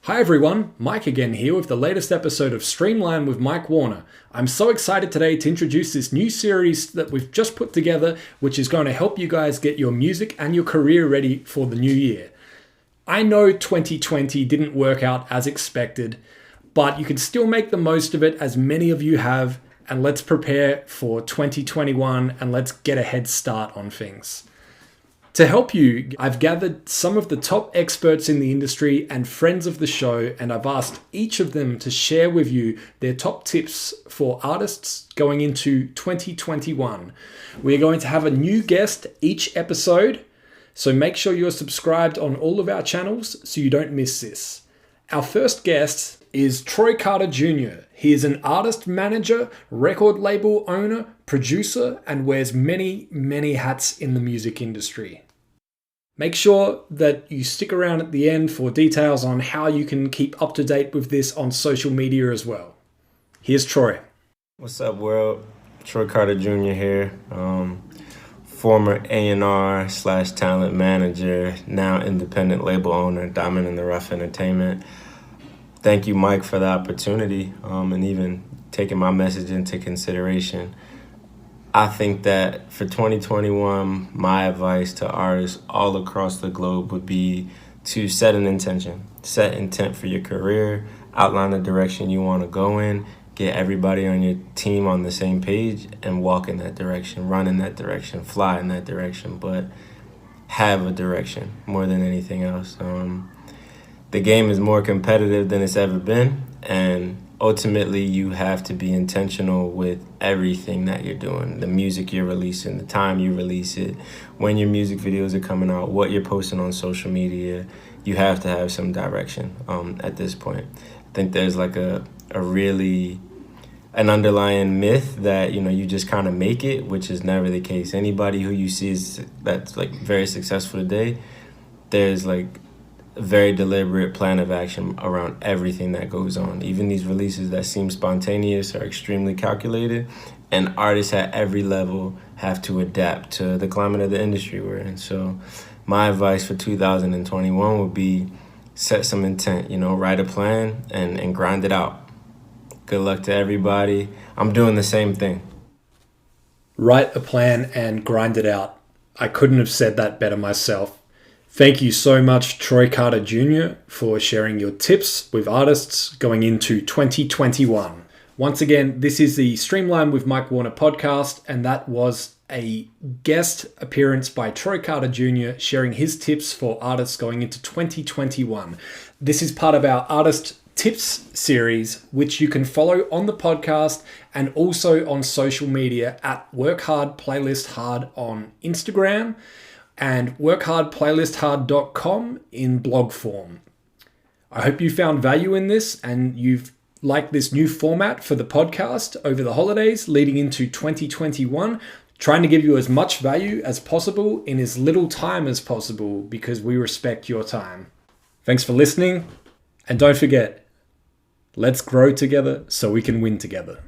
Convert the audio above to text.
Hi everyone, Mike again here with the latest episode of Streamline with Mike Warner. I'm so excited today to introduce this new series that we've just put together, which is going to help you guys get your music and your career ready for the new year. I know 2020 didn't work out as expected, but you can still make the most of it as many of you have, and let's prepare for 2021 and let's get a head start on things. To help you, I've gathered some of the top experts in the industry and friends of the show, and I've asked each of them to share with you their top tips for artists going into 2021. We're going to have a new guest each episode, so make sure you're subscribed on all of our channels so you don't miss this. Our first guest is Troy Carter Jr. He is an artist manager, record label owner, producer, and wears many, many hats in the music industry. Make sure that you stick around at the end for details on how you can keep up to date with this on social media as well. Here's Troy. What's up, world? Troy Carter Jr. here. Former A&R/talent manager, now independent label owner, Diamond in the Rough Entertainment. Thank you, Mike, for the opportunity and even taking my message into consideration. I think that for 2021, my advice to artists all across the globe would be to set an intention. Set intent for your career, outline the direction you want to go in, get everybody on your team on the same page, and walk in that direction, run in that direction, fly in that direction, but have a direction more than anything else. The game is more competitive than it's ever been, and ultimately, you have to be intentional with everything that you're doing. The music you're releasing, the time you release it, when your music videos are coming out, what you're posting on social media. You have to have some direction at this point. I think there's like an underlying myth that, you just kind of make it, which is never the case. Anybody who you see that's like very successful today, there's like a very deliberate plan of action around everything that goes on. Even these releases that seem spontaneous are extremely calculated, and artists at every level have to adapt to the climate of the industry we're in. So my advice for 2021 would be set some intent, write a plan and grind it out. Good luck to everybody. I'm doing the same thing. Write a plan and grind it out. I couldn't have said that better myself. Thank you so much, Troy Carter Jr., for sharing your tips with artists going into 2021. Once again, this is the Streamline with Mike Warner podcast, and that was a guest appearance by Troy Carter Jr. sharing his tips for artists going into 2021. This is part of our Artist Tips series, which you can follow on the podcast and also on social media at Work Hard Playlist Hard on Instagram and workhardplaylisthard.com in blog form. I hope you found value in this and you've liked this new format for the podcast over the holidays leading into 2021, trying to give you as much value as possible in as little time as possible because we respect your time. Thanks for listening, and don't forget, let's grow together so we can win together.